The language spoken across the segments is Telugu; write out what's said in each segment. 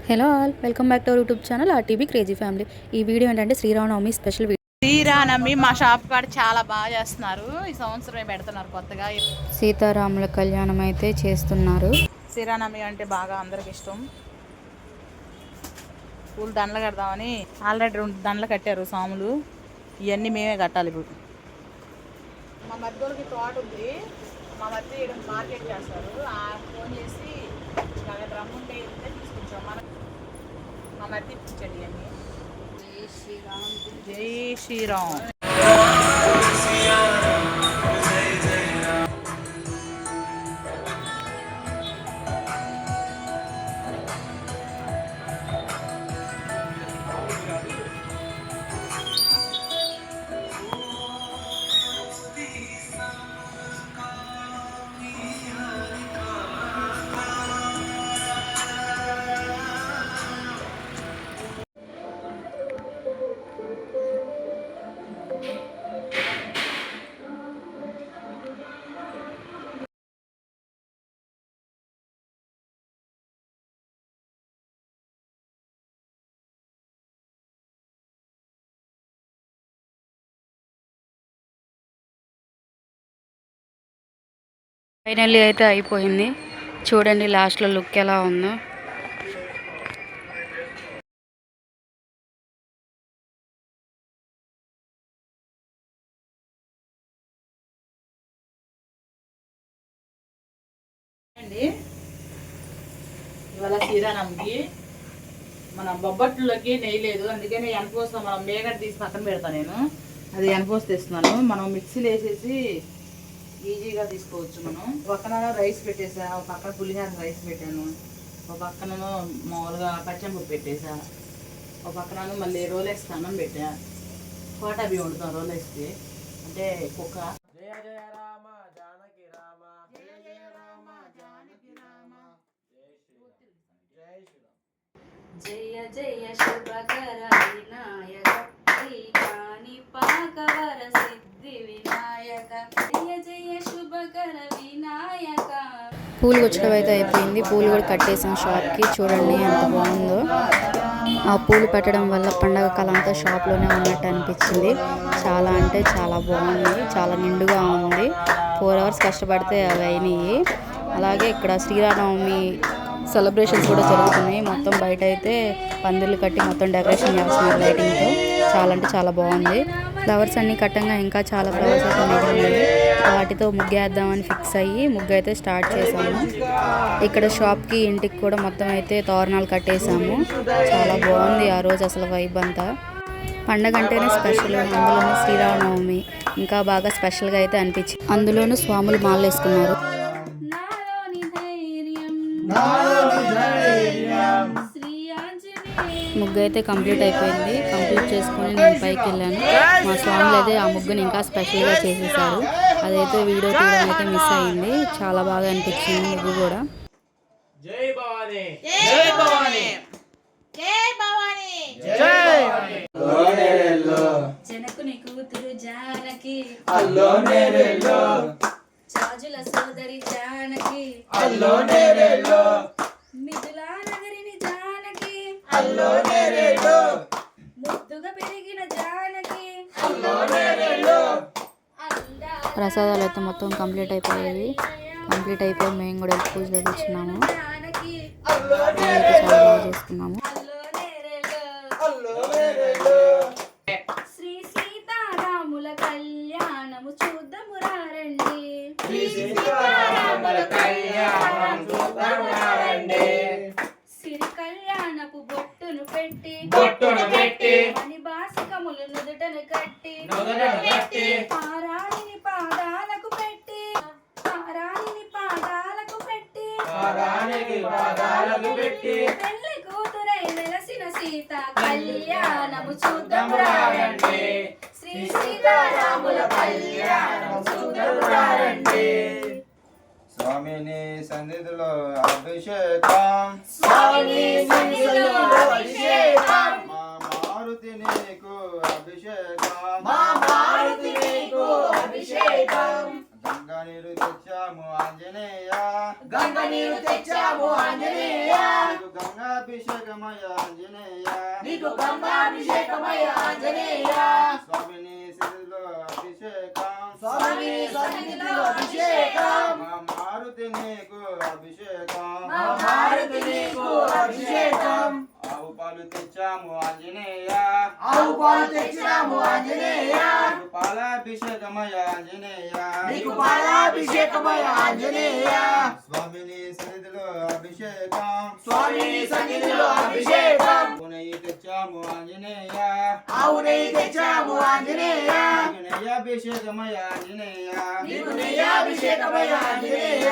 Hello all, welcome back to our YouTube channel RTB crazy family. ఈ వీడియో ఏంటంటే శ్రీరామనవమి స్పెషల్ వీడియో. శ్రీరామనవమి మా షాప్ కాడ చాలా బాగా చేస్తున్నారు. ఈ సంవత్సరమే పెడుతున్నారు కొత్తగా. సీతారాముల కళ్యాణం అయితే చేస్తున్నారు. శ్రీరామనవమి అంటే బాగా అందరికి ఇష్టం. పూలు దండలు కడదామని ఆల్రెడీ 2 దండలు కట్టారు సాములు. ఇవన్నీ మేమే కట్టాలి ఇప్పుడు. మా మధ్యలోకి తోట ఉంది. మా మధ్య మార్కెట్ చేస్తారు. ఫోన్ చేసి డ్రమ్ ఉంటే తీసుకొచ్చాం. మా మధ్య ఇప్పించండి ఇవన్నీ. జై శ్రీరామ్, జై శ్రీరామ్. ఫైనల్లీ అయితే అయిపోయింది. చూడండి లాస్ట్లో లుక్ ఎలా ఉందో. ఇవాళ శ్రీరామనవమికి మన బొబ్బట్లోకి నెయ్యి లేదు, అందుకని ఎనపోస్తా మనం మేగడ తీసి పక్కన పెడతాను. నేను అది ఎనపోసి తెస్తున్నాను. మనం మిక్సీలో వేసేసి ఈజీగా తీసుకోవచ్చు. మనం పక్కన రైస్ పెట్టేసా, ఒక పక్కన పులిహార రైస్ పెట్టాను, ఒక పక్కన మామూలుగా పచ్చంపప్పు పెట్టేసా, ఒక పక్కన మళ్ళీ రోలేస్తే అన్నం పెట్టా. కోటా బియ్యం వండుతాం రోలేస్తే, అంటే కుక్క. జయ జయ రామ జానకి రామ, జయ జయ రామ జానకి రామ, జయ శ్రీరామ్. జయ జయ శుభకర వినాయక శ్రీకాని పాకవర సిద్ధి వినాయక, జయ జయ శుభకర వినాయక. పూలు గుచ్చడం అయితే అయిపోయింది. పూలు కూడా కట్టేసాం షాప్కి. చూడండి ఎంత బాగుందో. ఆ పూలు పెట్టడం వల్ల పండగ కళ అంతా షాప్లోనే ఉన్నట్టు అనిపించింది. చాలా అంటే చాలా బాగుంది, చాలా నిండుగా ఉంది. 4 hours కష్టపడితే అవి అయినాయి. అలాగే ఇక్కడ శ్రీరామనవమి సెలబ్రేషన్స్ కూడా జరుగుతున్నాయి. మొత్తం బయట అయితే పందిర్లు కట్టి మొత్తం డెకరేషన్ చేస్తున్నారు లైటింగ్తో. చాలా అంటే చాలా బాగుంది. ఫ్లవర్స్ అన్నీ కట్టంగా ఇంకా చాలా ఫ్లవర్స్ అయితే మిగిలినవి. వాటితో ముగ్గేద్దామని ఫిక్స్ అయ్యి ముగ్గు అయితే స్టార్ట్ చేసాము. ఇక్కడ షాప్కి ఇంటికి కూడా మొత్తం అయితే తోరణాలు కట్టేసాము. చాలా బాగుంది ఆ రోజు అసలు వైబ్ అంతా. పండగ అంటేనే స్పెషల్, అందులోనూ శ్రీరామనవమి ఇంకా బాగా స్పెషల్గా అయితే అనిపించింది. అందులోనూ స్వాములు మాలలు వేసుకున్నారు. ముగ్గు అయితే కంప్లీట్ అయిపోయింది. కంప్లీట్ చేసుకొని నేను పైకి వెళ్ళాను. మా స్వాములు అయితే ఆ ముగ్గుని ఇంకా స్పెషల్గా చేసేసారు. అదైతే వీడియో తీయడం అయితే మిస్ అయింది. చాలా బాగా అనిపించింది ముగ్గు కూడా. జై భవానీ, జై భవానీ, జై భవానీ, జై జనకుని కూతురు జానకి, అల్లో నేరెల్లో చాజుల సోదరి జానకి, అల్లో నేరెల్లో మిథులా నగరిని జానకి, అల్లో నేరెల్లో ముద్దుగా పెరిగిన జానకి, అల్లో నేరెల్లో. ప్రసాదాలు అయితే మొత్తం కంప్లీట్ అయిపోయేవి. కంప్లీట్ అయిపోయి మేము కూడా పూజలో కూర్చున్నాము. చాలా బాగా చేసుకున్నాము. శ్రీ సీతారాముల కళ్యాణము చూద్దాము రండి, సిరి కళ్యాణపు బొట్టును పెట్టి అని బాసికములు నుదుటను కట్టి, పారాణిని పాదాలకు పెట్టి, పారాణిని పాదాలకు పెట్టి, పెళ్లి కూతురై వెలసిన సీత కళ్యాణము చూద్దాము రండి, శ్రీ సీతారాముల కళ్యాణము చూద్దాము రండి. స్వామిని సన్నిధిలో అభిషేకం, స్వామిని సన్నిధిలో అభిషేకం, మా మారుతి నీకు అభిషేకం, మా మారుతి నీకు అభిషేకం. గంగా నీరు తెచ్చాము ఆంజనేయ, గంగ నీరు తెచ్చాము ఆంజనేయ, గంగా బ్రహ్మాభిషేకమయ ఆంజనేయ నీకు బ్రహ్మాభిషేకమయ ఆంజనేయ స్వామిని సన్నిధిలో అభిషేకం స్వామి సన్నిధిలో అభిషేకం మా మారుతి నీకు అభిషేకం మా మారుతి నీకు అభిషేకం ఆవు పాలు తెచ్చాము ఆంజనేయ ఆవు పాలు తెచ్చాము ఆంజనేయ నీకు పాలాభిషేకమయ ఆంజనేయ నీకు పాలాభిషేకమయ ఆంజనేయ స్వామిని సన్నిధిలో అభిషేకం స్వామి సన్నిధిలో అభిషేకం నెయ్యి తెచ్చాము ఆంజనేయ ఆవు నెయ్యి తెచ్చాము ఆంజనేయ నెయ్యాభిషేకమయ ఆంజనేయ నీకు నెయ్యాభిషేకమయ ఆంజనేయ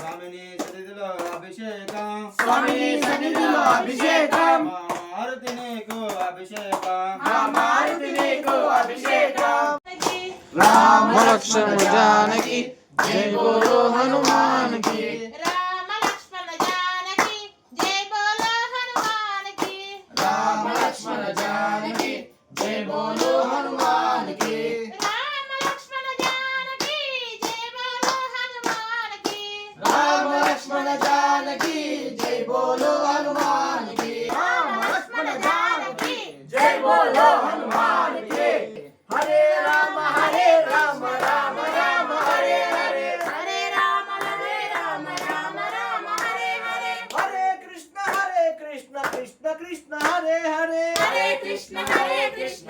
స్వామిని సన్నిధిలో అభిషేకం స్వామి సన్నిధిలో అభిషేకం మా మారుతి నీకు అభిషేకం మా మారుతి నీకు అభిషేకం राम लक्ष्मण जानकी जय बोलो हनुमान की राम लक्ष्मण जानकी जय बोलो हनुमान की राम लक्ष्मण जानकी जय बोलो हनुमान की राम लक्ष्मण जानकी जय बोलो हनुमान की राम लक्ष्मण जानकी जय बोलो हनुमान की राम लक्ष्मण जानकी जय बोलो हनुमान की हरे राम राम राम हरे हरे हरे राम राम राम हरे हरे हरे कृष्ण कृष्ण कृष्ण हरे हरे हरे कृष्ण कृष्ण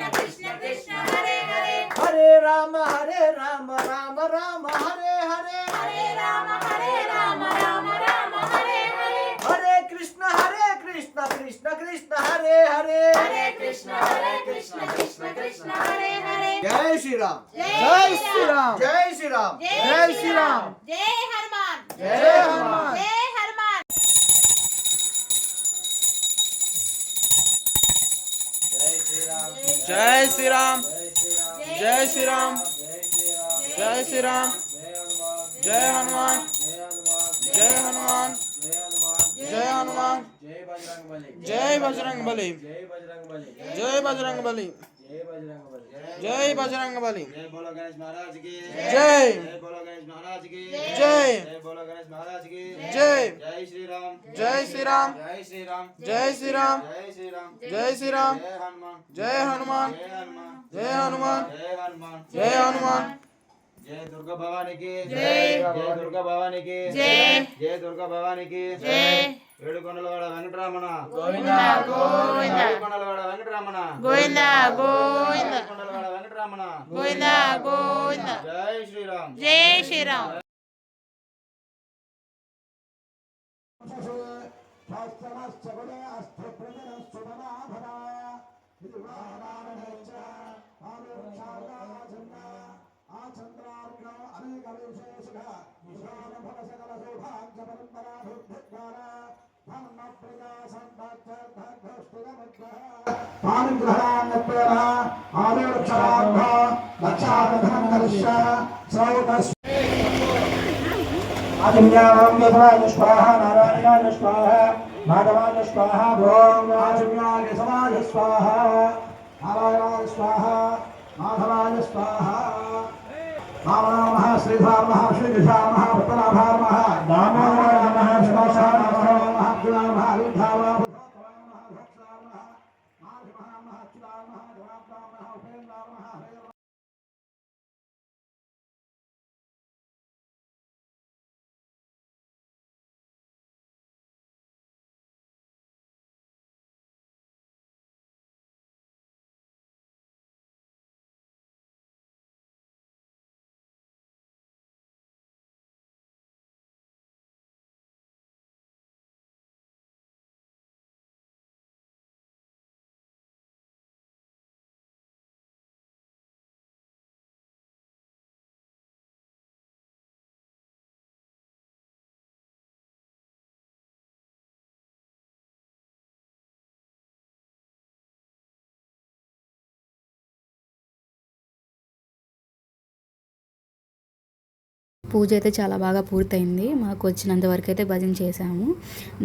कृष्ण हरे हरे हरे राम राम राम हरे हरे हरे राम राम हरे हरे हरे कृष्ण कृष्ण कृष्ण हरे हरे हरे कृष्ण कृष्ण हरे हरे जय श्री राम जय श्री राम जय श्री राम जय श्री राम जय हनुमान जय हनुमान जय हनुमान जय श्री राम जय श्री राम जय श्री राम जय हनुमान जय हनुमान जय हनुमान जय बजरंग बली जय बजरंग बली जय बजरंग बली जय बोलो गणेश महाराज की जय जय बोलो गणेश महाराज की जय जय बोलो गणेश महाराज की जय जय श्री राम जय श्री राम जय श्री राम जय श्री राम जय श्री राम जय श्री राम जय हनुमान जय हनुमान जय हनुमान जय हनुमान जय हनुमान जय हनुमान जय दुर्गा भवानी की जय जय दुर्गा भवानी की जय जय दुर्गा भवानी की जय ఏడుకొండలవాడ వెంకటరమణ గోవిందా గోవిందా ఏడుకొండలవాడ వెంకటరమణ గోవిందా గోవిందా ఏడుకొండలవాడ వెంకటరమణ గోవిందా గోవిందా జై శ్రీరామ్ జై శ్రీరామ్ आजन्याय स्वाहा नारायणाय स्वाहा माधवाय स्वाहा ओम आजन्याय समाज स्वाहा नारायणाय स्वाहा माधवाय स्वाहा नमः श्रीधामः श्रीविशामः पतनाभामः दामोदराय नमः शिवाशामः नमः अब्दुलामः अलिधामः పూజ అయితే చాలా బాగా పూర్తయింది. మాకు వచ్చినంత వరకు అయితే భజన చేశాము.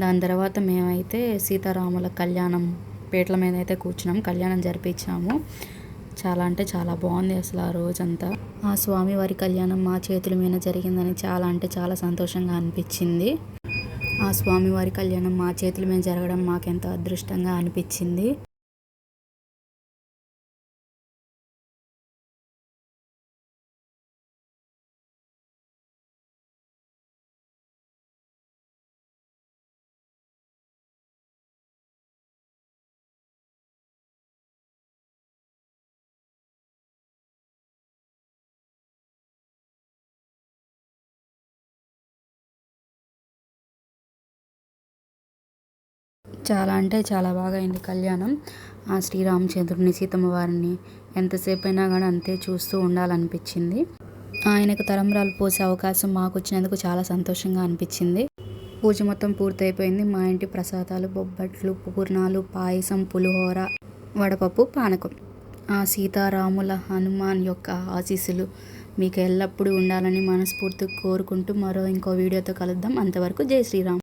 దాని తర్వాత మేమైతే సీతారాముల కళ్యాణం పీటల మీద అయితే కూర్చున్నాం, కళ్యాణం జరిపించాము. చాలా అంటే చాలా బాగుంది అసలు ఆ రోజంతా. ఆ స్వామివారి కళ్యాణం మా చేతుల మీద జరిగిందని చాలా అంటే చాలా సంతోషంగా అనిపించింది. ఆ స్వామివారి కళ్యాణం మా చేతుల మీద జరగడం మాకెంతో అదృష్టంగా అనిపించింది. చాలా అంటే చాలా బాగా అయింది కళ్యాణం. ఆ శ్రీరామచంద్రుని సీతమ్మ వారిని ఎంతసేపు అయినా కానీ అంతే చూస్తూ ఉండాలనిపించింది. ఆయనకు తలంబ్రాలు పోసే అవకాశం మాకు వచ్చినందుకు చాలా సంతోషంగా అనిపించింది. పూజ మొత్తం పూర్తయిపోయింది. మా ఇంటి ప్రసాదాలు బొబ్బట్లు, పూర్ణాలు, పాయసం, పులిహోర, వడపప్పు, పానకం. ఆ సీతారాముల హనుమాన్ యొక్క ఆశీస్సులు మీకు ఎల్లప్పుడూ ఉండాలని మనస్ఫూర్తిగా కోరుకుంటూ ఇంకో వీడియోతో కలుద్దాం. అంతవరకు జై శ్రీరామ్.